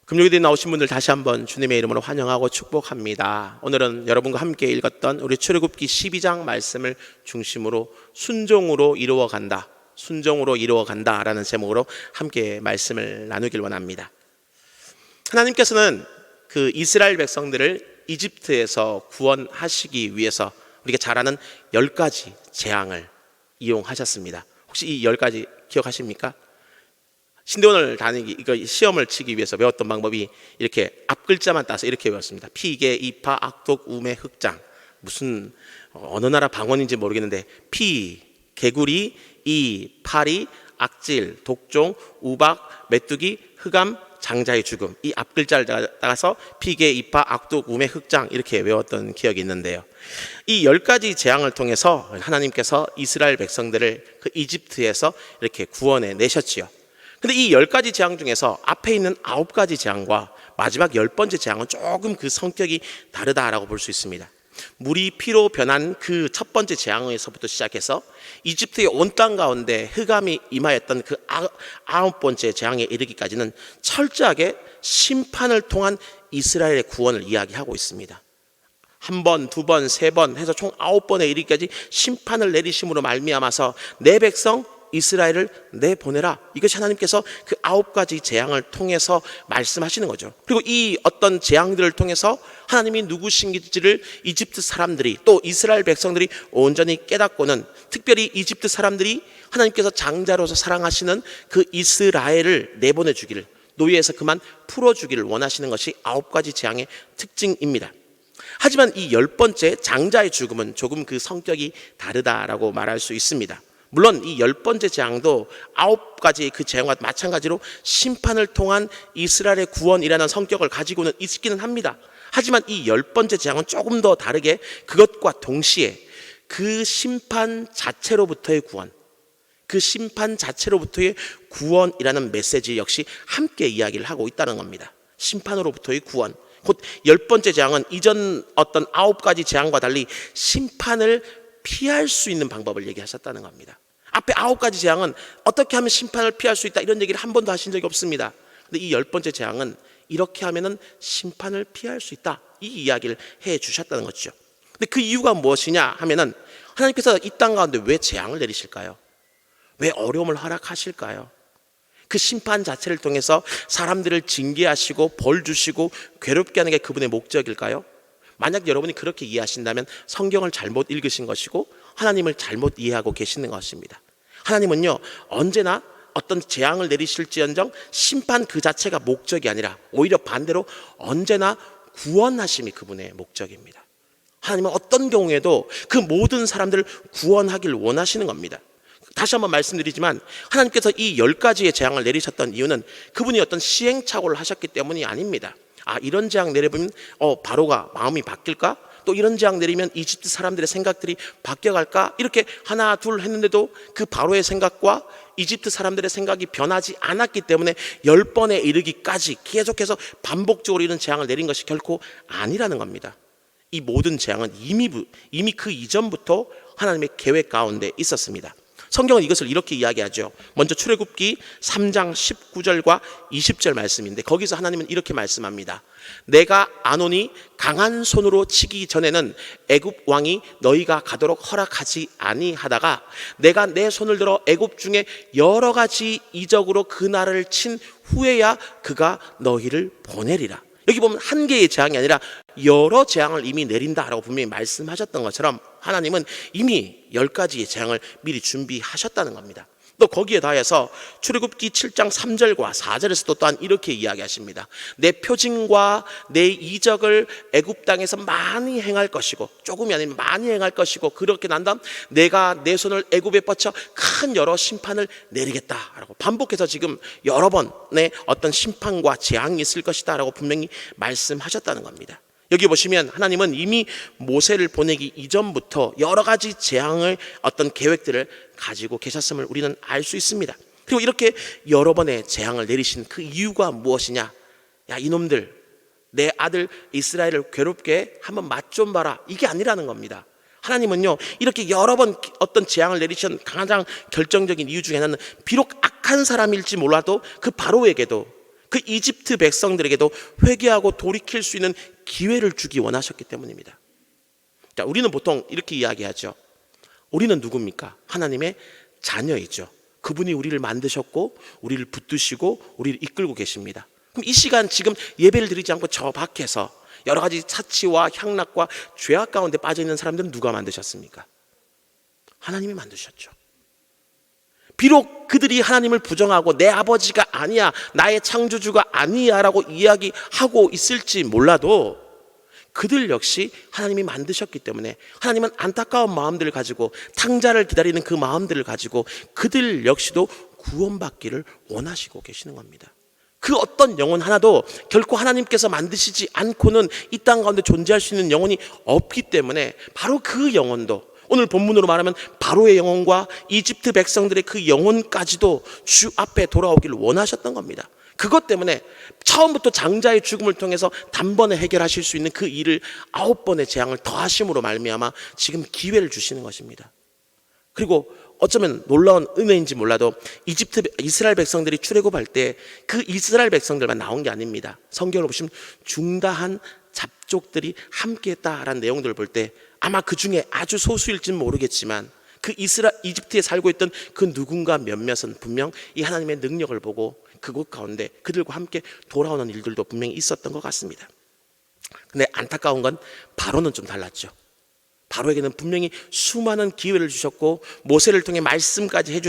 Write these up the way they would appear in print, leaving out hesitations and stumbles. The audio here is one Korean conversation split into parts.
금요일에 나오신 분들 다시 한번 주님의 이름으로 환영하고 축복합니다. 오늘은 여러분과 함께 읽었던 우리 출애굽기 12장 말씀을 중심으로 순종으로 이루어간다, 순종으로 이루어간다라는 제목으로 함께 말씀을 나누길 원합니다. 하나님께서는 그 이스라엘 백성들을 이집트에서 구원하시기 위해서 우리가 잘 아는 10가지 재앙을 이용하셨습니다. 혹시 이 10가지 기억하십니까? 신대원을 다니기, 이거 시험을 치기 위해서 배웠던 방법이 이렇게 앞글자만 따서 이렇게 외웠습니다. 피계, 이파, 악독, 우매, 흑장. 무슨 어느 나라 방언인지 모르겠는데 피, 개구리, 이, 파리, 악질, 독종, 우박, 메뚜기, 흑암, 장자의 죽음. 이 앞글자를 따라서 피계, 이파, 악독, 우매, 흑장 이렇게 외웠던 기억이 있는데요. 이 10가지 재앙을 통해서 하나님께서 이스라엘 백성들을 그 이집트에서 이렇게 구원해 내셨지요. 근데 이 10가지 재앙 중에서 앞에 있는 9가지 재앙과 마지막 10번째 재앙은 조금 그 성격이 다르다라고 볼 수 있습니다. 물이 피로 변한 그 첫 번째 재앙에서부터 시작해서 이집트의 온 땅 가운데 흑암이 임하였던 그 9번째 재앙에 이르기까지는 철저하게 심판을 통한 이스라엘의 구원을 이야기하고 있습니다. 한 번, 두 번, 세 번 해서 총 9번에 이르기까지 심판을 내리심으로 말미암아서 내 백성 이스라엘을 내보내라. 이것이 하나님께서 그 9가지 재앙을 통해서 말씀하시는 거죠. 그리고 이 어떤 재앙들을 통해서 하나님이 누구신지를 이집트 사람들이 또 이스라엘 백성들이 온전히 깨닫고는, 특별히 이집트 사람들이 하나님께서 장자로서 사랑하시는 그 이스라엘을 내보내주기를, 노예에서 그만 풀어주기를 원하시는 것이 9가지 재앙의 특징입니다. 하지만 이 10번째 장자의 죽음은 조금 그 성격이 다르다라고 말할 수 있습니다. 물론 이 10번째 재앙도 9가지 그 재앙과 마찬가지로 심판을 통한 이스라엘의 구원이라는 성격을 가지고는 있기는 합니다. 하지만 이 10번째 재앙은 조금 더 다르게 그것과 동시에 그 심판 자체로부터의 구원, 그 심판 자체로부터의 구원이라는 메시지 역시 함께 이야기를 하고 있다는 겁니다. 심판으로부터의 구원, 곧 10번째 재앙은 이전 어떤 9가지 재앙과 달리 심판을 피할 수 있는 방법을 얘기하셨다는 겁니다. 앞에 9가지 재앙은 어떻게 하면 심판을 피할 수 있다, 이런 얘기를 한 번도 하신 적이 없습니다. 근데 이 10번째 재앙은 이렇게 하면은 심판을 피할 수 있다, 이 이야기를 해 주셨다는 거죠. 근데 그 이유가 무엇이냐 하면은 하나님께서 이 땅 가운데 왜 재앙을 내리실까요? 왜 어려움을 허락하실까요? 그 심판 자체를 통해서 사람들을 징계하시고 벌 주시고 괴롭게 하는 게 그분의 목적일까요? 만약 여러분이 그렇게 이해하신다면 성경을 잘못 읽으신 것이고 하나님을 잘못 이해하고 계시는 것입니다. 하나님은요, 언제나 어떤 재앙을 내리실지언정 심판 그 자체가 목적이 아니라 오히려 반대로 언제나 구원하심이 그분의 목적입니다. 하나님은 어떤 경우에도 그 모든 사람들을 구원하길 원하시는 겁니다. 다시 한번 말씀드리지만 하나님께서 이 10가지의 재앙을 내리셨던 이유는 그분이 어떤 시행착오를 하셨기 때문이 아닙니다. 이런 재앙 내려보면 바로가 마음이 바뀔까? 또 이런 재앙 내리면 이집트 사람들의 생각들이 바뀌어갈까? 이렇게 하나 둘 했는데도 그 바로의 생각과 이집트 사람들의 생각이 변하지 않았기 때문에 10번에 이르기까지 계속해서 반복적으로 이런 재앙을 내린 것이 결코 아니라는 겁니다. 이 모든 재앙은 이미 그 이전부터 하나님의 계획 가운데 있었습니다. 성경은 이것을 이렇게 이야기하죠. 먼저 출애굽기 3장 19절과 20절 말씀인데 거기서 하나님은 이렇게 말씀합니다. 내가 아노니 강한 손으로 치기 전에는 애굽 왕이 너희가 가도록 허락하지 아니하다가 내가 내 손을 들어 애굽 중에 여러 가지 이적으로 그 나라를 친 후에야 그가 너희를 보내리라. 여기 보면 한 개의 재앙이 아니라 여러 재앙을 이미 내린다라고 분명히 말씀하셨던 것처럼 하나님은 이미 10가지의 재앙을 미리 준비하셨다는 겁니다. 또 거기에 더해서 출애굽기 7장 3절과 4절에서도 또한 이렇게 이야기하십니다. 내 표징과 내 이적을 애굽 땅에서 많이 행할 것이고, 조금이 아니면 많이 행할 것이고, 그렇게 난 다음 내가 내 손을 애굽에 뻗쳐 큰 여러 심판을 내리겠다라고 반복해서 지금 여러 번의 어떤 심판과 재앙이 있을 것이다 라고 분명히 말씀하셨다는 겁니다. 여기 보시면 하나님은 이미 모세를 보내기 이전부터 여러 가지 재앙의 어떤 계획들을 가지고 계셨음을 우리는 알 수 있습니다. 그리고 이렇게 여러 번의 재앙을 내리신 그 이유가 무엇이냐? 야, 이놈들, 내 아들 이스라엘을 괴롭게 한번 맛 좀 봐라, 이게 아니라는 겁니다. 하나님은요, 이렇게 여러 번 어떤 재앙을 내리신 가장 결정적인 이유 중에 하나는 비록 악한 사람일지 몰라도 그 바로에게도, 그 이집트 백성들에게도 회개하고 돌이킬 수 있는 기회를 주기 원하셨기 때문입니다. 자, 우리는 보통 이렇게 이야기하죠. 우리는 누굽니까? 하나님의 자녀이죠. 그분이 우리를 만드셨고 우리를 붙드시고 우리를 이끌고 계십니다. 그럼 이 시간 지금 예배를 드리지 않고 저 밖에서 여러 가지 사치와 향락과 죄악 가운데 빠져 있는 사람들은 누가 만드셨습니까? 하나님이 만드셨죠. 비록 그들이 하나님을 부정하고 내 아버지가 아니야, 나의 창조주가 아니야 라고 이야기하고 있을지 몰라도 그들 역시 하나님이 만드셨기 때문에 하나님은 안타까운 마음들을 가지고 탕자를 기다리는 그 마음들을 가지고 그들 역시도 구원받기를 원하시고 계시는 겁니다. 그 어떤 영혼 하나도 결코 하나님께서 만드시지 않고는 이 땅 가운데 존재할 수 있는 영혼이 없기 때문에 바로 그 영혼도, 오늘 본문으로 말하면 바로의 영혼과 이집트 백성들의 그 영혼까지도 주 앞에 돌아오기를 원하셨던 겁니다. 그것 때문에 처음부터 장자의 죽음을 통해서 단번에 해결하실 수 있는 그 일을 9번의 재앙을 더하심으로 말미암아 지금 기회를 주시는 것입니다. 그리고 어쩌면 놀라운 은혜인지 몰라도 이스라엘 백성들이 출애굽할 때 그 이스라엘 백성들만 나온 게 아닙니다. 성경을 보시면 중다한 잡족들이 함께했다라는 내용들을 볼 때 아마 그 중에 아주 소수일지는 모르겠지만 그 이집트에 살고 있던 그 누군가 몇몇은 분명 이 하나님의 능력을 보고 그곳 가운데 그들과 함께 돌아오는 일들도 분명히 있었던 것 같습니다. 근데 안타까운 건 바로는 좀 달랐죠. 바로에게는 분명히 수많은 기회를 주셨고 모세를 통해 말씀까지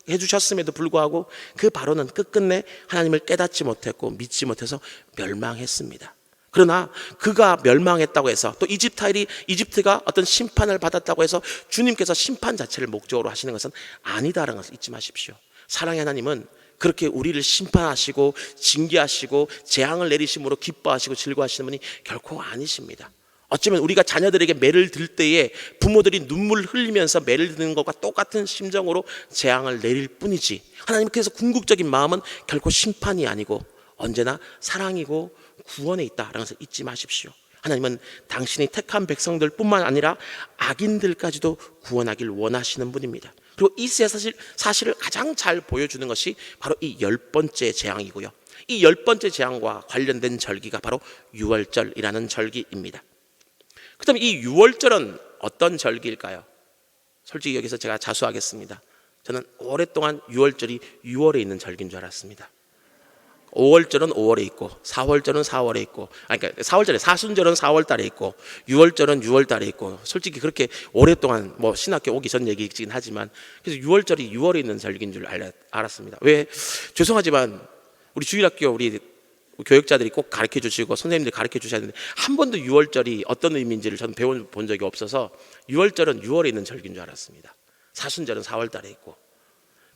해주셨음에도 불구하고 그 바로는 끝끝내 하나님을 깨닫지 못했고 믿지 못해서 멸망했습니다. 그러나 그가 멸망했다고 해서 또 이집트가 어떤 심판을 받았다고 해서 주님께서 심판 자체를 목적으로 하시는 것은 아니다라는 것을 잊지 마십시오. 사랑의 하나님은 그렇게 우리를 심판하시고 징계하시고 재앙을 내리심으로 기뻐하시고 즐거워하시는 분이 결코 아니십니다. 어쩌면 우리가 자녀들에게 매를 들 때에 부모들이 눈물을 흘리면서 매를 드는 것과 똑같은 심정으로 재앙을 내릴 뿐이지 하나님께서 궁극적인 마음은 결코 심판이 아니고 언제나 사랑이고 구원에 있다라는 것을 잊지 마십시오. 하나님은 당신이 택한 백성들 뿐만 아니라 악인들까지도 구원하길 원하시는 분입니다. 그리고 이 사실을 가장 잘 보여주는 것이 바로 이 10번째 재앙이고요. 이 10번째 재앙과 관련된 절기가 바로 유월절이라는 절기입니다. 그 다음에 이 유월절은 어떤 절기일까요? 솔직히 여기서 제가 자수하겠습니다. 저는 오랫동안 유월절이 6월에 있는 절기인 줄 알았습니다. 5월절은 5월에 있고 4월절은 4월에 있고 그러니까 4월절에 사순절은 4월 달에 있고 6월절은 6월 달에 있고 솔직히 그렇게 오랫동안 뭐 신학교 오기 전 얘기이긴 하지만 그래서 6월절이 6월에 있는 절기인 줄 알았습니다. 왜? 죄송하지만 우리 주일학교 우리 교육자들이 꼭 가르쳐 주시고 선생님들이 가르쳐 주셔야 되는데 한 번도 6월절이 어떤 의미인지를 저는 배워본 적이 없어서 6월절은 6월에 있는 절기인 줄 알았습니다. 사순절은 4월 달에 있고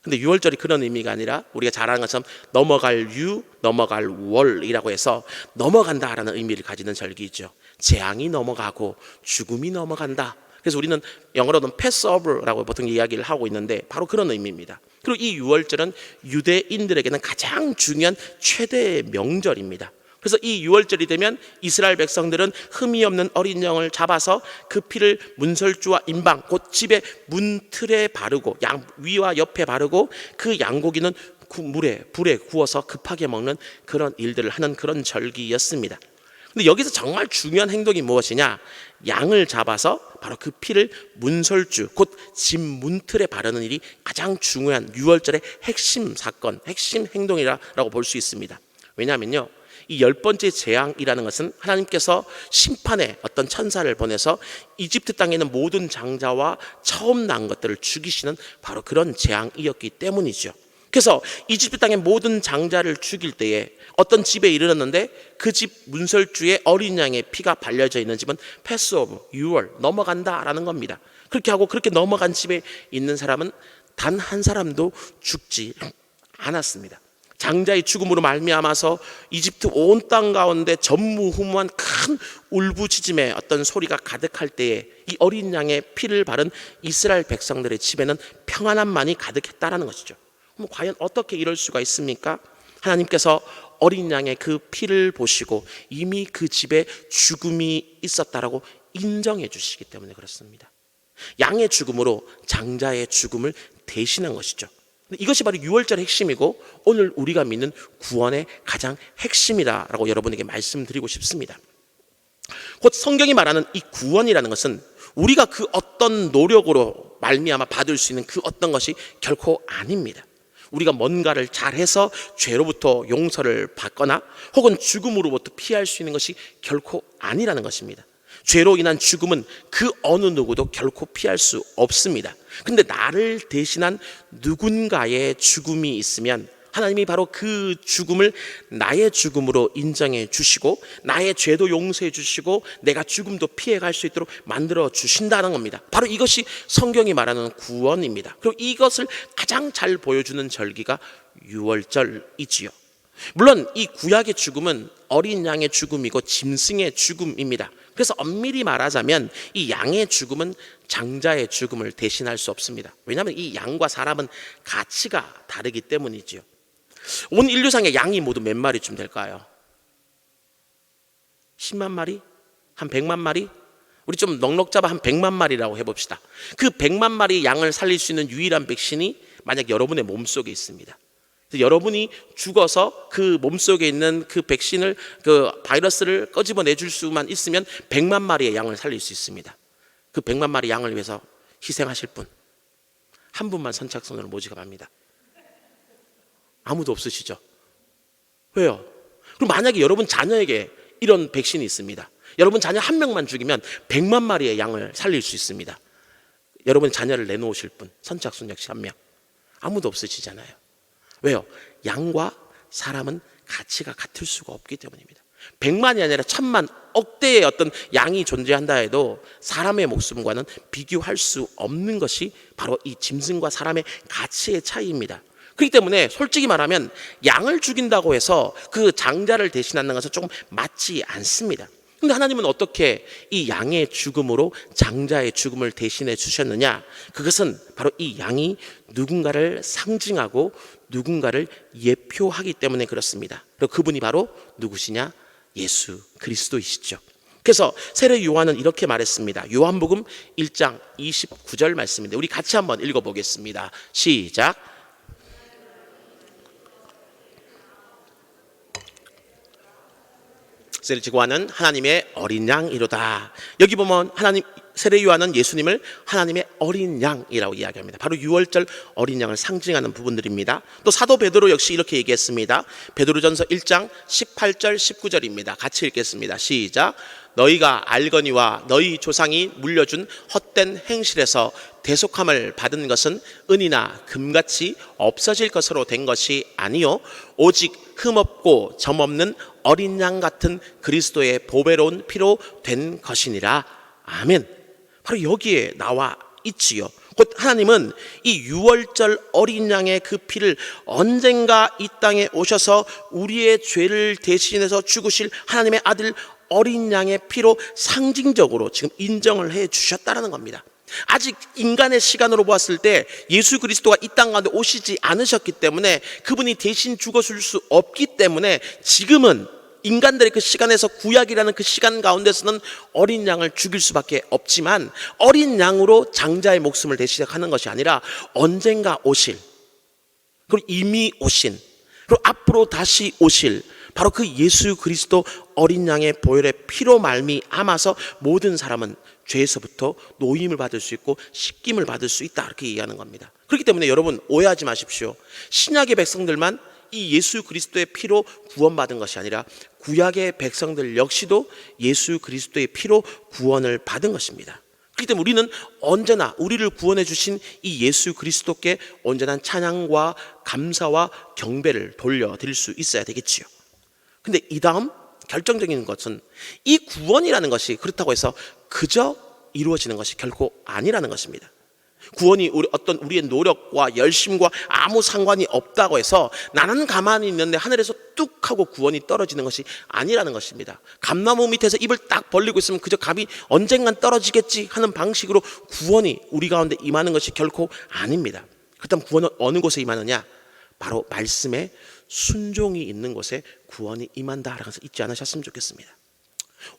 근데 6월절이 그런 의미가 아니라 우리가 잘 아는 것처럼 넘어갈 넘어갈 월이라고 해서 넘어간다라는 의미를 가지는 절기죠. 재앙이 넘어가고 죽음이 넘어간다. 그래서 우리는 영어로는 패스오버라고 보통 이야기를 하고 있는데 바로 그런 의미입니다. 그리고 이 6월절은 유대인들에게는 가장 중요한 최대의 명절입니다. 그래서 이 6월절이 되면 이스라엘 백성들은 흠이 없는 어린 양을 잡아서 그 피를 문설주와 임방 곧 집의 문틀에 바르고 양 위와 옆에 바르고 그 양고기는 불에 구워서 급하게 먹는 그런 일들을 하는 그런 절기였습니다. 근데 여기서 정말 중요한 행동이 무엇이냐? 양을 잡아서 바로 그 피를 문설주 곧 집 문틀에 바르는 일이 가장 중요한 6월절의 핵심 사건, 핵심 행동이라고 볼 수 있습니다. 왜냐하면요, 이 10번째 재앙이라는 것은 하나님께서 심판의 어떤 천사를 보내서 이집트 땅에 있는 모든 장자와 처음 난 것들을 죽이시는 바로 그런 재앙이었기 때문이죠. 그래서 이집트 땅의 모든 장자를 죽일 때에 어떤 집에 이르렀는데 그 집 문설주에 어린 양의 피가 발려져 있는 집은 패스오브, 6월 넘어간다라는 겁니다. 그렇게 하고 그렇게 넘어간 집에 있는 사람은 단 한 사람도 죽지 않았습니다. 장자의 죽음으로 말미암아서 이집트 온 땅 가운데 전무후무한 큰 울부짖음의 어떤 소리가 가득할 때에 이 어린 양의 피를 바른 이스라엘 백성들의 집에는 평안함만이 가득했다라는 것이죠. 그럼 과연 어떻게 이럴 수가 있습니까? 하나님께서 어린 양의 그 피를 보시고 이미 그 집에 죽음이 있었다라고 인정해 주시기 때문에 그렇습니다. 양의 죽음으로 장자의 죽음을 대신한 것이죠. 이것이 바로 유월절의 핵심이고 오늘 우리가 믿는 구원의 가장 핵심이다라고 여러분에게 말씀드리고 싶습니다. 곧 성경이 말하는 이 구원이라는 것은 우리가 그 어떤 노력으로 말미암아 받을 수 있는 그 어떤 것이 결코 아닙니다. 우리가 뭔가를 잘해서 죄로부터 용서를 받거나 혹은 죽음으로부터 피할 수 있는 것이 결코 아니라는 것입니다. 죄로 인한 죽음은 그 어느 누구도 결코 피할 수 없습니다. 근데 나를 대신한 누군가의 죽음이 있으면 하나님이 바로 그 죽음을 나의 죽음으로 인정해 주시고 나의 죄도 용서해 주시고 내가 죽음도 피해갈 수 있도록 만들어 주신다는 겁니다. 바로 이것이 성경이 말하는 구원입니다. 그리고 이것을 가장 잘 보여주는 절기가 유월절이지요. 물론 이 구약의 죽음은 어린 양의 죽음이고 짐승의 죽음입니다. 그래서 엄밀히 말하자면 이 양의 죽음은 장자의 죽음을 대신할 수 없습니다. 왜냐하면 이 양과 사람은 가치가 다르기 때문이지요. 온 인류상의 양이 모두 몇 마리쯤 될까요? 10만 마리? 한 100만 마리? 우리 좀 넉넉 잡아 한 100만 마리라고 해봅시다. 그 100만 마리 양을 살릴 수 있는 유일한 백신이 만약 여러분의 몸속에 있습니다. 여러분이 죽어서 그 몸속에 있는 그 백신을, 그 바이러스를 끄집어내줄 수만 있으면 100만 마리의 양을 살릴 수 있습니다. 그 100만 마리 양을 위해서 희생하실 분, 한 분만 선착순으로 모집을 합니다. 아무도 없으시죠? 왜요? 그럼 만약에 여러분 자녀에게 이런 백신이 있습니다. 여러분 자녀 한 명만 죽이면 100만 마리의 양을 살릴 수 있습니다. 여러분 자녀를 내놓으실 분, 선착순 역시 한 명. 아무도 없으시잖아요. 왜요? 양과 사람은 가치가 같을 수가 없기 때문입니다. 100만이 아니라 1000만, 억대의 어떤 양이 존재한다 해도 사람의 목숨과는 비교할 수 없는 것이 바로 이 짐승과 사람의 가치의 차이입니다. 그렇기 때문에 솔직히 말하면 양을 죽인다고 해서 그 장자를 대신하는 것은 조금 맞지 않습니다. 근데 하나님은 어떻게 이 양의 죽음으로 장자의 죽음을 대신해 주셨느냐? 그것은 바로 이 양이 누군가를 상징하고 누군가를 예표하기 때문에 그렇습니다. 그리고 그분이 바로 누구시냐? 예수 그리스도이시죠. 그래서 세례 요한은 이렇게 말했습니다. 요한복음 1장 29절 말씀인데 우리 같이 한번 읽어보겠습니다. 시작. 세례 지고하는 하나님의 어린 양이로다. 여기 보면 하나님 세례 요한은 예수님을 하나님의 어린 양이라고 이야기합니다. 바로 유월절 어린 양을 상징하는 부분들입니다. 또 사도 베드로 역시 이렇게 얘기했습니다. 베드로전서 1장 18절 19절입니다. 같이 읽겠습니다. 시작. 너희가 알거니와 너희 조상이 물려준 헛된 행실에서 대속함을 받은 것은 은이나 금같이 없어질 것으로 된 것이 아니요 오직 흠없고 점없는 어린 양 같은 그리스도의 보배로운 피로 된 것이니라. 아멘. 바로 여기에 나와 있지요. 곧 하나님은 이 유월절 어린 양의 그 피를 언젠가 이 땅에 오셔서 우리의 죄를 대신해서 죽으실 하나님의 아들 어린 양의 피로 상징적으로 지금 인정을 해 주셨다는 겁니다. 아직 인간의 시간으로 보았을 때 예수 그리스도가 이 땅 가운데 오시지 않으셨기 때문에 그분이 대신 죽어줄 수 없기 때문에 지금은 인간들의 그 시간에서 구약이라는 그 시간 가운데서는 어린 양을 죽일 수밖에 없지만 어린 양으로 장자의 목숨을 대신하는 것이 아니라 언젠가 오실, 그리고 이미 오신, 그리고 앞으로 다시 오실 바로 그 예수 그리스도 어린 양의 보혈의 피로 말미암아서 모든 사람은 죄에서부터 노임을 받을 수 있고 씻김을 받을 수 있다, 이렇게 얘기하는 겁니다. 그렇기 때문에 여러분 오해하지 마십시오. 신약의 백성들만 이 예수 그리스도의 피로 구원받은 것이 아니라 구약의 백성들 역시도 예수 그리스도의 피로 구원을 받은 것입니다. 그렇기 때문에 우리는 언제나 우리를 구원해 주신 이 예수 그리스도께 언제나 찬양과 감사와 경배를 돌려드릴 수 있어야 되겠지요. 근데 이 다음 결정적인 것은 이 구원이라는 것이 그렇다고 해서 그저 이루어지는 것이 결코 아니라는 것입니다. 구원이 우리의 노력과 열심과 아무 상관이 없다고 해서 나는 가만히 있는데 하늘에서 뚝 하고 구원이 떨어지는 것이 아니라는 것입니다. 감나무 밑에서 입을 딱 벌리고 있으면 그저 감이 언젠간 떨어지겠지 하는 방식으로 구원이 우리 가운데 임하는 것이 결코 아닙니다. 그렇다면 구원은 어느 곳에 임하느냐? 바로 말씀에 순종이 있는 곳에 구원이 임한다라는 것을 잊지 않으셨으면 좋겠습니다.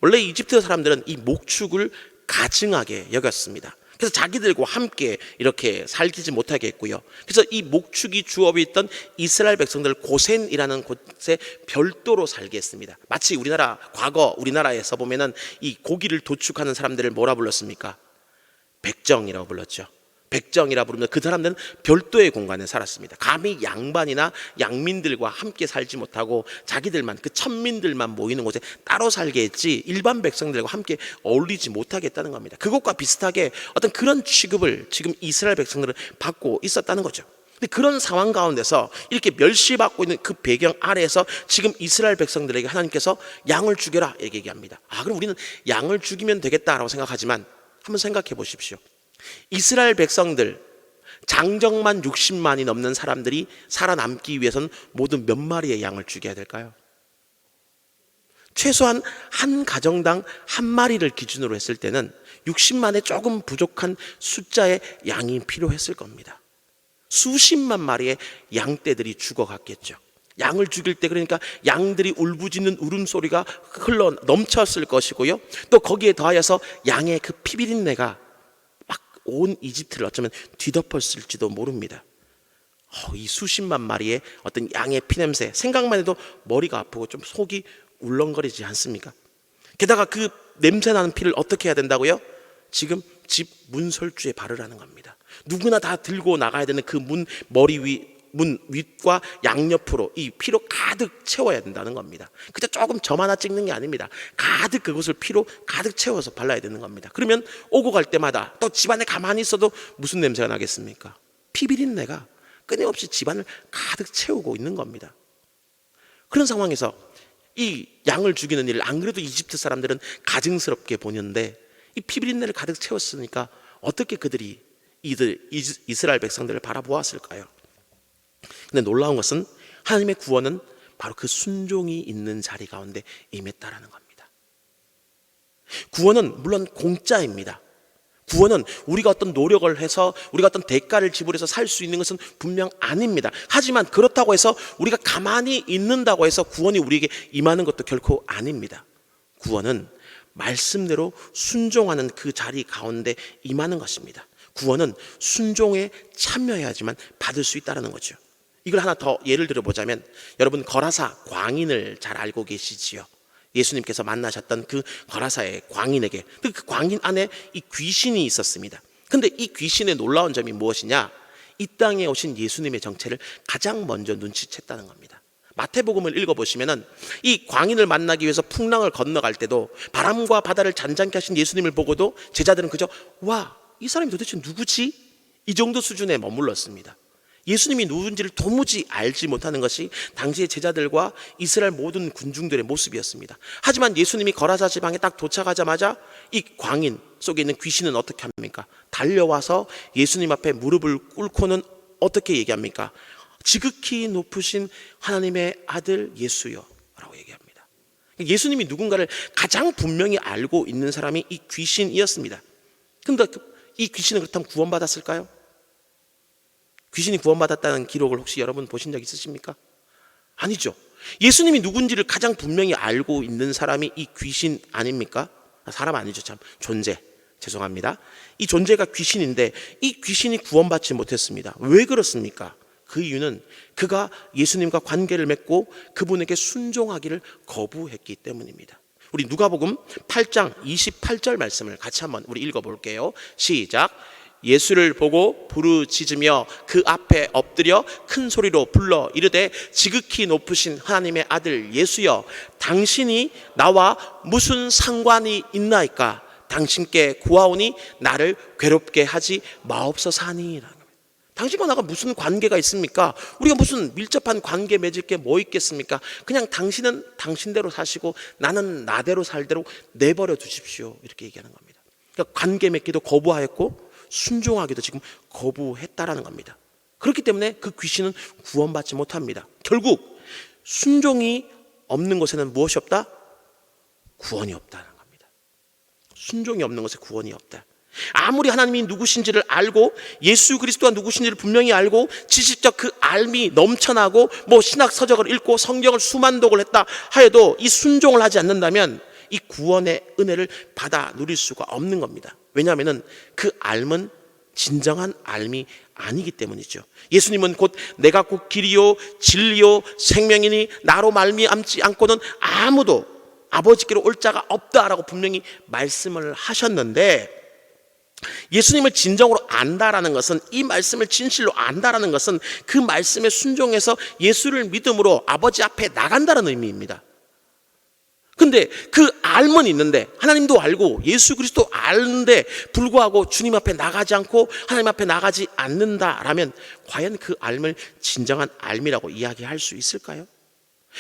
원래 이집트 사람들은 이 목축을 가증하게 여겼습니다. 그래서 자기들과 함께 이렇게 살지 못하게 했고요. 그래서 이 목축이 주업이 있던 이스라엘 백성들 고센이라는 곳에 별도로 살게 했습니다. 마치 과거 우리나라에서 보면은 이 고기를 도축하는 사람들을 뭐라 불렀습니까? 백정이라고 불렀죠. 백정이라 부르면 그 사람들은 별도의 공간에 살았습니다. 감히 양반이나 양민들과 함께 살지 못하고 자기들만, 그 천민들만 모이는 곳에 따로 살게 했지 일반 백성들과 함께 어울리지 못하게 했다는 겁니다. 그것과 비슷하게 어떤 그런 취급을 지금 이스라엘 백성들은 받고 있었다는 거죠. 근데 그런 상황 가운데서 이렇게 멸시받고 있는 그 배경 아래에서 지금 이스라엘 백성들에게 하나님께서 양을 죽여라 이렇게 얘기합니다. 그럼 우리는 양을 죽이면 되겠다라고 생각하지만 한번 생각해 보십시오. 이스라엘 백성들 장정만 60만이 넘는 사람들이 살아남기 위해서는 모두 몇 마리의 양을 죽여야 될까요? 최소한 한 가정당 한 마리를 기준으로 했을 때는 60만에 조금 부족한 숫자의 양이 필요했을 겁니다. 수십만 마리의 양떼들이 죽어갔겠죠. 양을 죽일 때 그러니까 양들이 울부짖는 울음소리가 흘러 넘쳤을 것이고요. 또 거기에 더하여서 양의 그 피비린내가 온 이집트를 어쩌면 뒤덮었을지도 모릅니다. 이 수십만 마리의 어떤 양의 피냄새 생각만 해도 머리가 아프고 좀 속이 울렁거리지 않습니까? 게다가 그 냄새나는 피를 어떻게 해야 된다고요? 지금 집 문설주에 바르라는 겁니다. 누구나 다 들고 나가야 되는 그 문 윗과 양옆으로 이 피로 가득 채워야 된다는 겁니다. 그저 조금 점 하나 찍는 게 아닙니다. 가득 그것을 피로 가득 채워서 발라야 되는 겁니다. 그러면 오고 갈 때마다 또 집안에 가만히 있어도 무슨 냄새가 나겠습니까? 피비린내가 끊임없이 집안을 가득 채우고 있는 겁니다. 그런 상황에서 이 양을 죽이는 일을 안 그래도 이집트 사람들은 가증스럽게 보는데 이 피비린내를 가득 채웠으니까 어떻게 그들이 이스라엘 백성들을 바라보았을까요? 근데 놀라운 것은 하나님의 구원은 바로 그 순종이 있는 자리 가운데 임했다라는 겁니다. 구원은 물론 공짜입니다. 구원은 우리가 어떤 노력을 해서 우리가 어떤 대가를 지불해서 살 수 있는 것은 분명 아닙니다. 하지만 그렇다고 해서 우리가 가만히 있는다고 해서 구원이 우리에게 임하는 것도 결코 아닙니다. 구원은 말씀대로 순종하는 그 자리 가운데 임하는 것입니다. 구원은 순종에 참여해야지만 받을 수 있다는 거죠. 이걸 하나 더 예를 들어보자면 여러분 거라사 광인을 잘 알고 계시지요. 예수님께서 만나셨던 그 거라사의 광인에게 그 광인 안에 이 귀신이 있었습니다. 근데 이 귀신의 놀라운 점이 무엇이냐? 이 땅에 오신 예수님의 정체를 가장 먼저 눈치챘다는 겁니다. 마태복음을 읽어보시면은 이 광인을 만나기 위해서 풍랑을 건너갈 때도 바람과 바다를 잔잔케 하신 예수님을 보고도 제자들은 그저 와, 이 사람이 도대체 누구지? 이 정도 수준에 머물렀습니다. 예수님이 누군지를 도무지 알지 못하는 것이 당시의 제자들과 이스라엘 모든 군중들의 모습이었습니다. 하지만 예수님이 거라사 지방에 딱 도착하자마자 이 광인 속에 있는 귀신은 어떻게 합니까? 달려와서 예수님 앞에 무릎을 꿇고는 어떻게 얘기합니까? 지극히 높으신 하나님의 아들 예수여 라고 얘기합니다. 예수님이 누군가를 가장 분명히 알고 있는 사람이 이 귀신이었습니다. 그런데 이 귀신은 그렇다면 구원받았을까요? 귀신이 구원받았다는 기록을 혹시 여러분 보신 적 있으십니까? 아니죠. 예수님이 누군지를 가장 분명히 알고 있는 사람이 이 귀신 아닙니까? 사람 아니죠. 참 존재. 죄송합니다. 이 존재가 귀신인데 이 귀신이 구원받지 못했습니다. 왜 그렇습니까? 그 이유는 그가 예수님과 관계를 맺고 그분에게 순종하기를 거부했기 때문입니다. 우리 누가복음 8장 28절 말씀을 같이 한번 우리 읽어볼게요. 시작. 예수를 보고 부르짖으며 그 앞에 엎드려 큰 소리로 불러 이르되 지극히 높으신 하나님의 아들 예수여 당신이 나와 무슨 상관이 있나이까? 당신께 구하오니 나를 괴롭게 하지 마옵소서 하니. 당신과 나가 무슨 관계가 있습니까? 우리가 무슨 밀접한 관계 맺을 게 뭐 있겠습니까? 그냥 당신은 당신대로 사시고 나는 나대로 살대로 내버려 두십시오. 이렇게 얘기하는 겁니다. 그러니까 관계 맺기도 거부하였고 순종하기도 지금 거부했다라는 겁니다. 그렇기 때문에 그 귀신은 구원받지 못합니다. 결국 순종이 없는 곳에는 무엇이 없다? 구원이 없다는 겁니다. 순종이 없는 곳에 구원이 없다. 아무리 하나님이 누구신지를 알고 예수 그리스도가 누구신지를 분명히 알고 지식적 그 알미 넘쳐나고 뭐 신학 서적을 읽고 성경을 수만 독을 했다 하여도 이 순종을 하지 않는다면 이 구원의 은혜를 받아 누릴 수가 없는 겁니다. 왜냐하면 그 삶은 진정한 삶이 아니기 때문이죠. 예수님은 곧 내가 곧 길이요 진리요 생명이니 나로 말미암지 않고는 아무도 아버지께로 올 자가 없다라고 분명히 말씀을 하셨는데, 예수님을 진정으로 안다라는 것은, 이 말씀을 진실로 안다라는 것은 그 말씀에 순종해서 예수를 믿음으로 아버지 앞에 나간다는 의미입니다. 근데 그 알면 있는데, 하나님도 알고 예수 그리스도 아는데 불구하고 주님 앞에 나가지 않고 하나님 앞에 나가지 않는다라면 과연 그 알을 진정한 알미라고 이야기할 수 있을까요?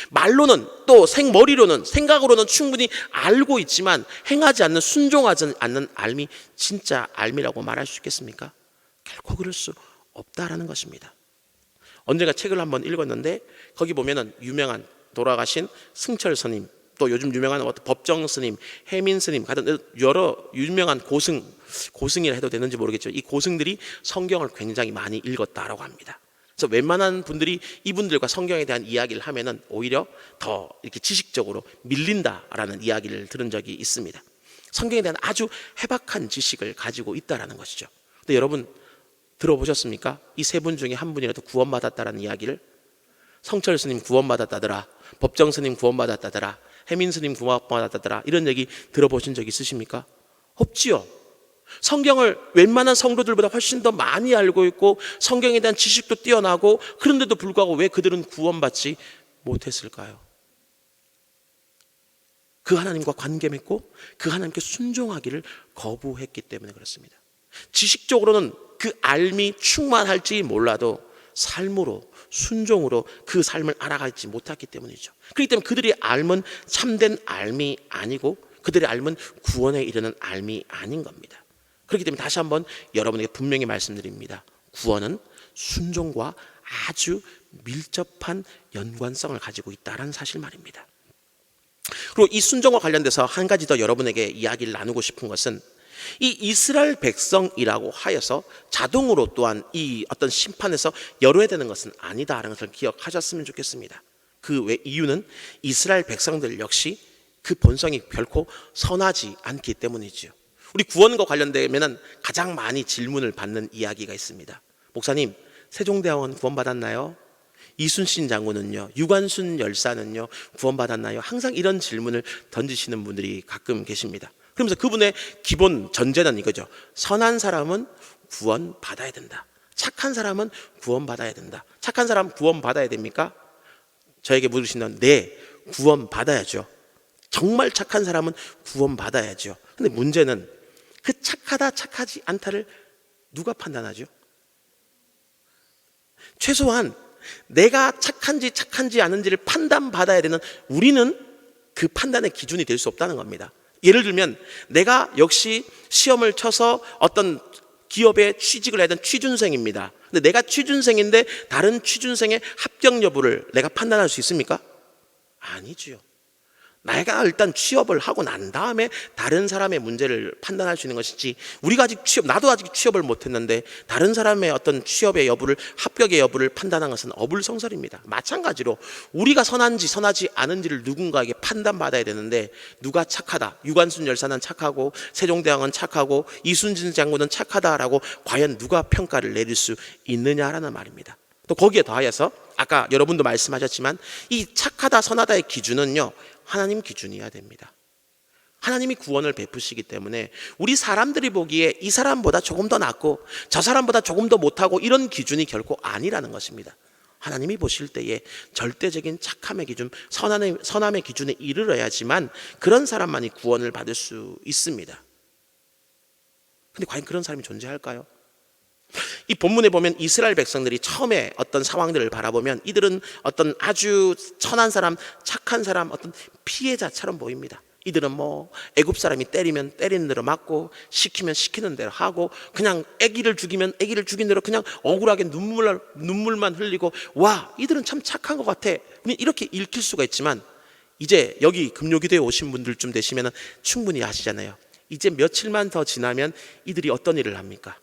말로는, 또 생머리로는, 생각으로는 충분히 알고 있지만 행하지 않는, 순종하지 않는 알미 진짜 알미라고 말할 수 있겠습니까? 결코 그럴 수 없다라는 것입니다. 언젠가 책을 한번 읽었는데 거기 보면은 유명한 돌아가신 승철 스님, 또 요즘 유명한 법정 스님, 해민 스님 같은 여러 유명한 고승이라 해도 되는지 모르겠죠. 이 고승들이 성경을 굉장히 많이 읽었다라고 합니다. 그래서 웬만한 분들이 이분들과 성경에 대한 이야기를 하면은 오히려 더 이렇게 지식적으로 밀린다라는 이야기를 들은 적이 있습니다. 성경에 대한 아주 해박한 지식을 가지고 있다라는 것이죠. 근데 여러분 들어보셨습니까? 이 세 분 중에 한 분이라도 구원받았다라는 이야기를? 성철 스님 구원받았다더라, 법정 스님 구원받았다더라, 해민 스님 구원받았다더라, 이런 얘기 들어보신 적 있으십니까? 없지요. 성경을 웬만한 성도들보다 훨씬 더 많이 알고 있고 성경에 대한 지식도 뛰어나고, 그런데도 불구하고 왜 그들은 구원받지 못했을까요? 그 하나님과 관계 맺고 그 하나님께 순종하기를 거부했기 때문에 그렇습니다. 지식적으로는 그 알미 충만할지 몰라도 삶으로, 순종으로 그 삶을 알아가지 못했기 때문이죠. 그렇기 때문에 그들의 삶은 참된 삶이 아니고 그들의 삶은 구원에 이르는 삶이 아닌 겁니다. 그렇기 때문에 다시 한번 여러분에게 분명히 말씀드립니다. 구원은 순종과 아주 밀접한 연관성을 가지고 있다는 사실 말입니다. 그리고 이 순종과 관련돼서 한 가지 더 여러분에게 이야기를 나누고 싶은 것은, 이 이스라엘 백성이라고 하여서 자동으로 또한 이 어떤 심판에서 열어야 되는 것은 아니다라는 것을 기억하셨으면 좋겠습니다. 그 이유는 이스라엘 백성들 역시 그 본성이 결코 선하지 않기 때문이지요. 우리 구원과 관련되면 가장 많이 질문을 받는 이야기가 있습니다. 목사님, 세종대왕은 구원받았나요? 이순신 장군은요? 유관순 열사는요? 구원받았나요? 항상 이런 질문을 던지시는 분들이 가끔 계십니다. 그러면서 그분의 기본 전제는 이거죠. 선한 사람은 구원받아야 된다. 착한 사람은 구원받아야 된다. 착한 사람 구원받아야 됩니까? 저에게 물으시면 네, 구원받아야죠. 정말 착한 사람은 구원받아야죠. 근데 문제는 그 착하다 착하지 않다를 누가 판단하죠? 최소한 내가 착한지 않은지를 판단받아야 되는 우리는 그 판단의 기준이 될 수 없다는 겁니다. 예를 들면 내가 역시 시험을 쳐서 어떤 기업에 취직을 해야 되는 취준생입니다. 근데 내가 취준생인데 다른 취준생의 합격 여부를 내가 판단할 수 있습니까? 아니지요. 내가 일단 취업을 하고 난 다음에 다른 사람의 문제를 판단할 수 있는 것이지, 우리가 아직 나도 아직 취업을 못했는데 다른 사람의 어떤 취업의 여부를, 합격의 여부를 판단한 것은 어불성설입니다. 마찬가지로 우리가 선한지 선하지 않은지를 누군가에게 판단받아야 되는데, 누가 착하다, 유관순 열사는 착하고 세종대왕은 착하고 이순신 장군은 착하다라고 과연 누가 평가를 내릴 수 있느냐라는 말입니다. 또 거기에 더하여서 아까 여러분도 말씀하셨지만 이 착하다 선하다의 기준은요, 하나님 기준이어야 됩니다. 하나님이 구원을 베푸시기 때문에 우리 사람들이 보기에 이 사람보다 조금 더 낫고 저 사람보다 조금 더 못하고 이런 기준이 결코 아니라는 것입니다. 하나님이 보실 때에 절대적인 착함의 기준, 선함의 기준에 이르러야지만 그런 사람만이 구원을 받을 수 있습니다. 근데 과연 그런 사람이 존재할까요? 이 본문에 보면 이스라엘 백성들이 처음에 어떤 상황들을 바라보면 이들은 어떤 아주 선한 사람, 착한 사람, 어떤 피해자처럼 보입니다. 이들은 뭐 애굽 사람이 때리면 때리는 대로 맞고 시키면 시키는 대로 하고, 그냥 아기를 죽이면 아기를 죽인 대로 그냥 억울하게 눈물만 흘리고, 와, 이들은 참 착한 것 같아, 이렇게 읽힐 수가 있지만, 이제 여기 금요기도에 오신 분들쯤 되시면 충분히 아시잖아요. 이제 며칠만 더 지나면 이들이 어떤 일을 합니까?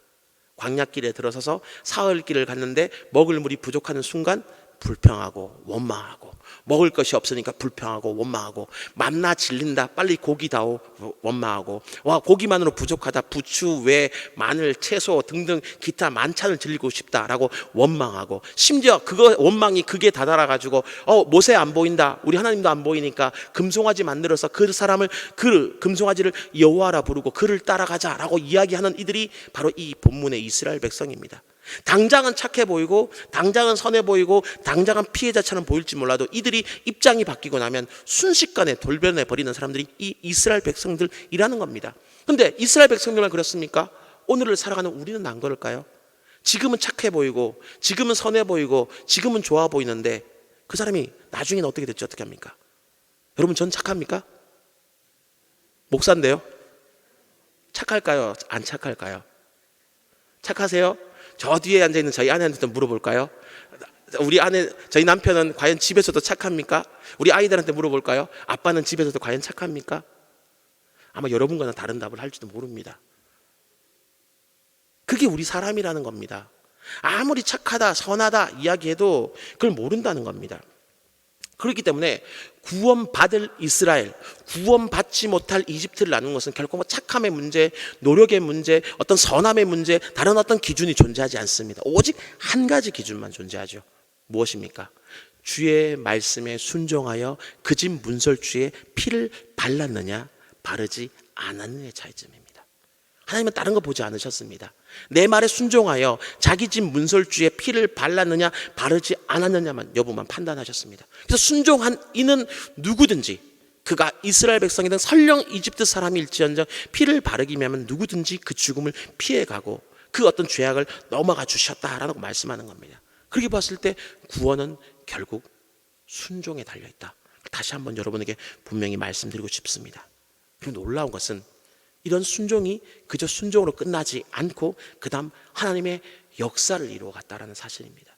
광야길에 들어서서 사흘길을 갔는데 먹을 물이 부족하는 순간 불평하고 원망하고, 먹을 것이 없으니까 불평하고 원망하고, 만나 질린다 빨리 고기 다오 원망하고, 와 고기만으로 부족하다 부추 왜 마늘 채소 등등 기타 만찬을 드리고 싶다라고 원망하고, 심지어 그거 원망이 극에 다다라가지고 모세 안 보인다, 우리 하나님도 안 보이니까 금송아지 만들어서 그 사람을, 그 금송아지를 여호와라 부르고 그를 따라가자라고 이야기하는 이들이 바로 이 본문의 이스라엘 백성입니다. 당장은 착해 보이고 당장은 선해 보이고 당장은 피해자처럼 보일지 몰라도 이들이 입장이 바뀌고 나면 순식간에 돌변해 버리는 사람들이 이 이스라엘 백성들이라는 겁니다. 그런데 이스라엘 백성들만 그렇습니까? 오늘을 살아가는 우리는 안 그럴까요? 지금은 착해 보이고 지금은 선해 보이고 지금은 좋아 보이는데 그 사람이 나중에는 어떻게 됐죠? 어떻게 합니까? 여러분, 전 착합니까? 목사인데요. 착할까요? 안 착할까요? 착하세요? 저 뒤에 앉아있는 저희 아내한테 물어볼까요? 우리 아내, 저희 남편은 과연 집에서도 착합니까? 우리 아이들한테 물어볼까요? 아빠는 집에서도 과연 착합니까? 아마 여러분과는 다른 답을 할지도 모릅니다. 그게 우리 사람이라는 겁니다. 아무리 착하다 선하다 이야기해도 그걸 모른다는 겁니다. 그렇기 때문에 구원받을 이스라엘, 구원받지 못할 이집트를 나누는 것은 결코 뭐 착함의 문제, 노력의 문제, 어떤 선함의 문제, 다른 어떤 기준이 존재하지 않습니다. 오직 한 가지 기준만 존재하죠. 무엇입니까? 주의 말씀에 순종하여 그 집 문설주에 피를 발랐느냐 바르지 않았느냐의 차이점입니다. 하나님은 다른 거 보지 않으셨습니다. 내 말에 순종하여 자기 집 문설주에 피를 발랐느냐 바르지 않았느냐만 여부만 판단하셨습니다. 그래서 순종한 이는 누구든지, 그가 이스라엘 백성이든 설령 이집트 사람일지언정 피를 바르기만 하면 누구든지 그 죽음을 피해가고 그 어떤 죄악을 넘어가 주셨다라고 말씀하는 겁니다. 그렇게 봤을 때 구원은 결국 순종에 달려있다. 다시 한번 여러분에게 분명히 말씀드리고 싶습니다. 그리고 놀라운 것은 이런 순종이 그저 순종으로 끝나지 않고 그 다음 하나님의 역사를 이루어갔다는 사실입니다.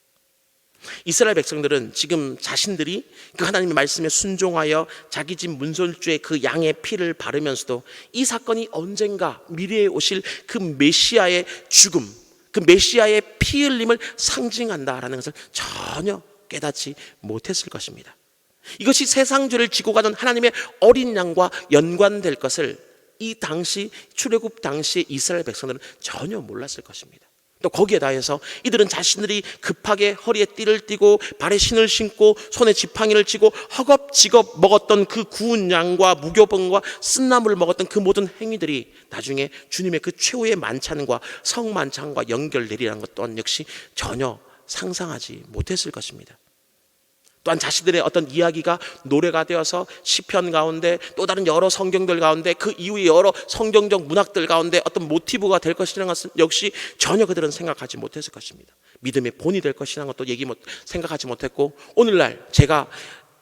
이스라엘 백성들은 지금 자신들이 그 하나님의 말씀에 순종하여 자기 집 문설주에 그 양의 피를 바르면서도 이 사건이 언젠가 미래에 오실 그 메시아의 죽음, 그 메시아의 피 흘림을 상징한다라는 것을 전혀 깨닫지 못했을 것입니다. 이것이 세상 죄를 지고 가는 하나님의 어린 양과 연관될 것을 이 당시 출애굽 당시의 이스라엘 백성들은 전혀 몰랐을 것입니다. 또 거기에 더해서 이들은 자신들이 급하게 허리에 띠를 띠고 발에 신을 신고 손에 지팡이를 쥐고 허겁지겁 먹었던 그 구운 양과 무교병과 쓴나물을 먹었던 그 모든 행위들이 나중에 주님의 그 최후의 만찬과 성만찬과 연결되리라는 것 또한 역시 전혀 상상하지 못했을 것입니다. 또한 자신들의 어떤 이야기가 노래가 되어서 시편 가운데 또 다른 여러 성경들 가운데 그 이후의 여러 성경적 문학들 가운데 어떤 모티브가 될 것이라는 것은 역시 전혀 그들은 생각하지 못했을 것입니다. 믿음의 본이 될 것이라는 것도 생각하지 못했고, 오늘날 제가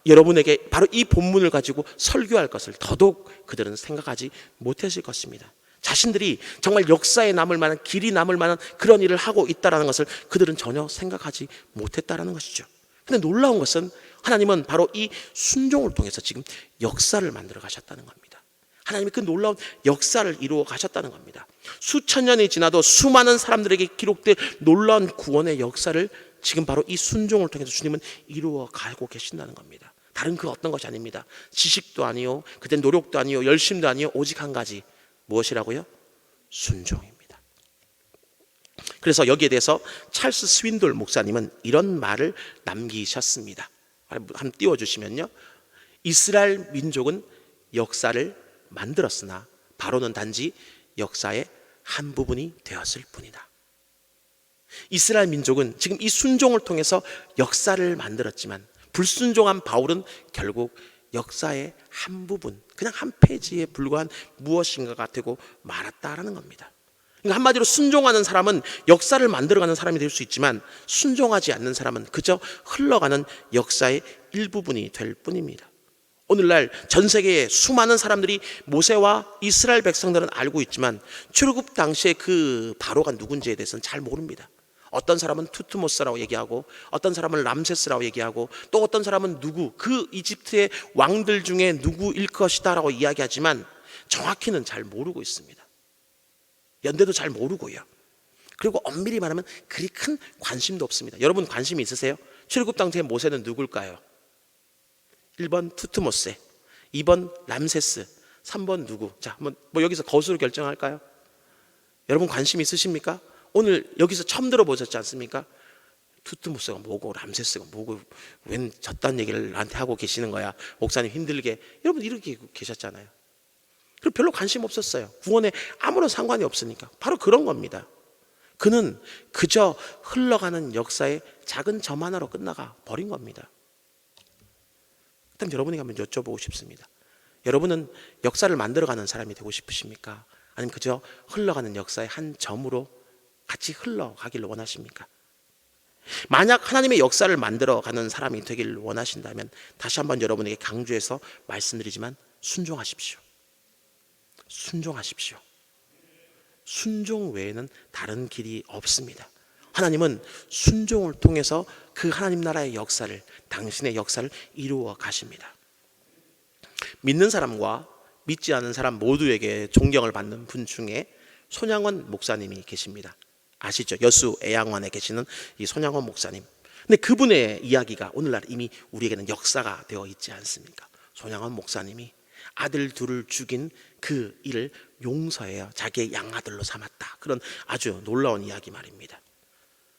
여러분에게 바로 이 본문을 가지고 설교할 것을 더더욱 그들은 생각하지 못했을 것입니다. 자신들이 정말 역사에 남을 만한, 길이 남을 만한 그런 일을 하고 있다는 것을 그들은 전혀 생각하지 못했다는 것이죠. 근데 놀라운 것은 하나님은 바로 이 순종을 통해서 지금 역사를 만들어 가셨다는 겁니다. 하나님이 그 놀라운 역사를 이루어 가셨다는 겁니다. 수천 년이 지나도 수많은 사람들에게 기록된 놀라운 구원의 역사를 지금 바로 이 순종을 통해서 주님은 이루어 가고 계신다는 겁니다. 다른 그 어떤 것이 아닙니다. 지식도 아니요, 그때 노력도 아니요, 열심도 아니요, 오직 한 가지. 무엇이라고요? 순종입니다. 그래서 여기에 대해서 찰스 스윈돌 목사님은 이런 말을 남기셨습니다. 한번 띄워주시면요. 이스라엘 민족은 역사를 만들었으나 바로는 단지 역사의 한 부분이 되었을 뿐이다. 이스라엘 민족은 지금 이 순종을 통해서 역사를 만들었지만 불순종한 바울은 결국 역사의 한 부분, 그냥 한 페이지에 불과한 무엇인가가 되고 말았다라는 겁니다. 그러니까 한마디로 순종하는 사람은 역사를 만들어가는 사람이 될 수 있지만 순종하지 않는 사람은 그저 흘러가는 역사의 일부분이 될 뿐입니다. 오늘날 전 세계의 수많은 사람들이 모세와 이스라엘 백성들은 알고 있지만 출애굽 당시에 그 바로가 누군지에 대해서는 잘 모릅니다. 어떤 사람은 투트모스라고 얘기하고 어떤 사람은 람세스라고 얘기하고 또 어떤 사람은 누구, 그 이집트의 왕들 중에 누구일 것이다 라고 이야기하지만 정확히는 잘 모르고 있습니다. 연대도 잘 모르고요. 그리고 엄밀히 말하면 그리 큰 관심도 없습니다. 여러분 관심이 있으세요? 출애굽 당시의 모세는 누굴까요? 1번 투트모세, 2번 람세스, 3번 누구? 자, 한번 뭐 여기서 거수로 결정할까요? 여러분 관심 있으십니까? 오늘 여기서 처음 들어보셨지 않습니까? 투트모스가 뭐고 람세스가 뭐고 웬 저딴 얘기를 나한테 하고 계시는 거야, 목사님 힘들게. 여러분 이렇게 계셨잖아요. 그리고 별로 관심 없었어요. 구원에 아무런 상관이 없으니까. 바로 그런 겁니다. 그는 그저 흘러가는 역사의 작은 점 하나로 끝나가 버린 겁니다. 그럼 여러분에게 한번 여쭤보고 싶습니다. 여러분은 역사를 만들어가는 사람이 되고 싶으십니까? 아니면 그저 흘러가는 역사의 한 점으로 같이 흘러가기를 원하십니까? 만약 하나님의 역사를 만들어가는 사람이 되길 원하신다면 다시 한번 여러분에게 강조해서 말씀드리지만 순종하십시오. 순종하십시오. 순종 외에는 다른 길이 없습니다. 하나님은 순종을 통해서 그 하나님 나라의 역사를, 당신의 역사를 이루어 가십니다. 믿는 사람과 믿지 않는 사람 모두에게 존경을 받는 분 중에 손양원 목사님이 계십니다. 아시죠? 여수 애양원에 계시는 이 손양원 목사님. 근데 그분의 이야기가 오늘날 이미 우리에게는 역사가 되어 있지 않습니까? 손양원 목사님이 아들 둘을 죽인 그 일을 용서해요. 자기의 양아들로 삼았다. 그런 아주 놀라운 이야기 말입니다.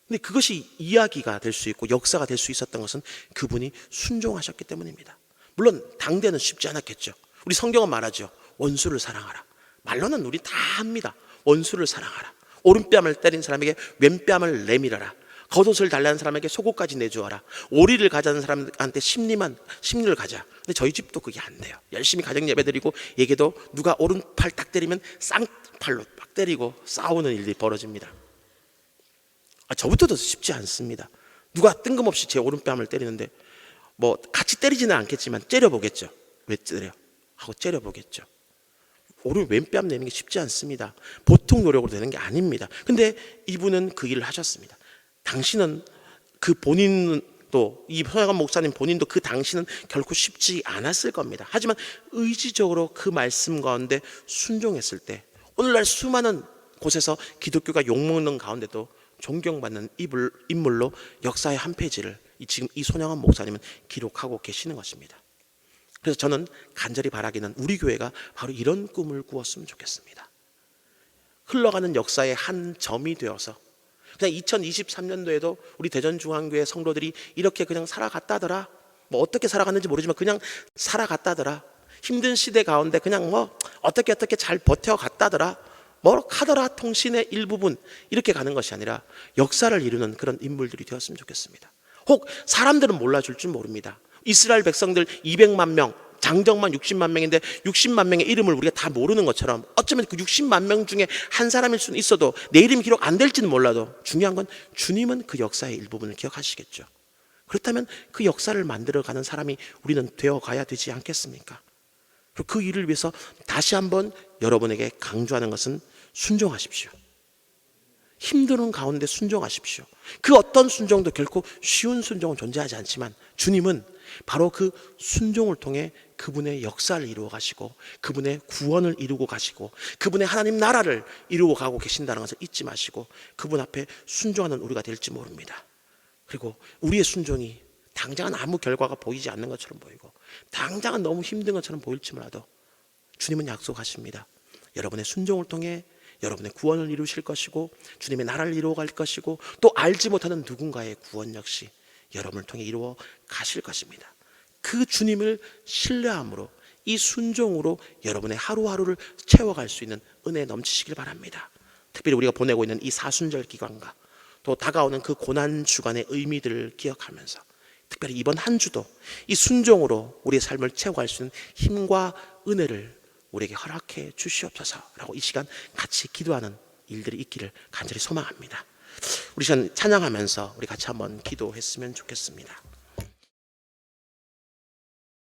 근데 그것이 이야기가 될 수 있고 역사가 될 수 있었던 것은 그분이 순종하셨기 때문입니다. 물론 당대는 쉽지 않았겠죠. 우리 성경은 말하죠. 원수를 사랑하라. 말로는 우리 다 합니다. 원수를 사랑하라. 오른뺨을 때린 사람에게 왼뺨을 내밀어라. 겉옷을 달라는 사람에게 속옷까지 내주어라. 오리를 가자는 사람한테 심리를 가자. 근데 저희 집도 그게 안 돼요. 열심히 가정 예배 드리고 얘기도 누가 오른팔 딱 때리면 쌍팔로 딱 때리고 싸우는 일이 벌어집니다. 저부터도 쉽지 않습니다. 누가 뜬금없이 제 오른뺨을 때리는데 뭐 같이 때리지는 않겠지만 째려보겠죠. 왜 때려? 하고 째려보겠죠. 오른 왼뺨 내는 게 쉽지 않습니다. 보통 노력으로 되는 게 아닙니다. 근데 이분은 그 일을 하셨습니다. 당신은 그 본인도, 이 손양원 목사님 본인도 그 당시는 결코 쉽지 않았을 겁니다. 하지만 의지적으로 그 말씀 가운데 순종했을 때 오늘날 수많은 곳에서 기독교가 욕먹는 가운데도 존경받는 인물로 역사의 한 페이지를 지금 이 손양원 목사님은 기록하고 계시는 것입니다. 그래서 저는 간절히 바라기는 우리 교회가 바로 이런 꿈을 꾸었으면 좋겠습니다. 흘러가는 역사의 한 점이 되어서 그냥 2023년도에도 우리 대전중앙교회 성도들이 이렇게 그냥 살아갔다더라. 뭐 어떻게 살아갔는지 모르지만 그냥 살아갔다더라. 힘든 시대 가운데 그냥 뭐 어떻게 잘 버텨갔다더라. 뭐 카더라 통신의 일부분 이렇게 가는 것이 아니라 역사를 이루는 그런 인물들이 되었으면 좋겠습니다. 혹 사람들은 몰라줄 줄 모릅니다. 이스라엘 백성들 200만 명, 장정만 60만 명인데 60만 명의 이름을 우리가 다 모르는 것처럼 어쩌면 그 60만 명 중에 한 사람일 수는 있어도 내 이름이 기록 안 될지는 몰라도 중요한 건 주님은 그 역사의 일부분을 기억하시겠죠. 그렇다면 그 역사를 만들어가는 사람이 우리는 되어가야 되지 않겠습니까? 그리고 그 일을 위해서 다시 한번 여러분에게 강조하는 것은 순종하십시오. 힘드는 가운데 순종하십시오. 그 어떤 순종도 결코 쉬운 순종은 존재하지 않지만 주님은 바로 그 순종을 통해 그분의 역사를 이루어 가시고 그분의 구원을 이루고 가시고 그분의 하나님 나라를 이루어 가고 계신다는 것을 잊지 마시고 그분 앞에 순종하는 우리가 될지 모릅니다. 그리고 우리의 순종이 당장은 아무 결과가 보이지 않는 것처럼 보이고 당장은 너무 힘든 것처럼 보일지 몰라도 주님은 약속하십니다. 여러분의 순종을 통해 여러분의 구원을 이루실 것이고 주님의 나라를 이루어 갈 것이고 또 알지 못하는 누군가의 구원 역시 여러분을 통해 이루어 가실 것입니다. 그 주님을 신뢰함으로 이 순종으로 여러분의 하루하루를 채워갈 수 있는 은혜 넘치시길 바랍니다. 특별히 우리가 보내고 있는 이 사순절 기간과 또 다가오는 그 고난 주간의 의미들을 기억하면서 특별히 이번 한 주도 이 순종으로 우리의 삶을 채워갈 수 있는 힘과 은혜를 우리에게 허락해 주시옵소서라고 이 시간 같이 기도하는 일들이 있기를 간절히 소망합니다. 우리 시간 찬양하면서 우리 같이 한번 기도했으면 좋겠습니다.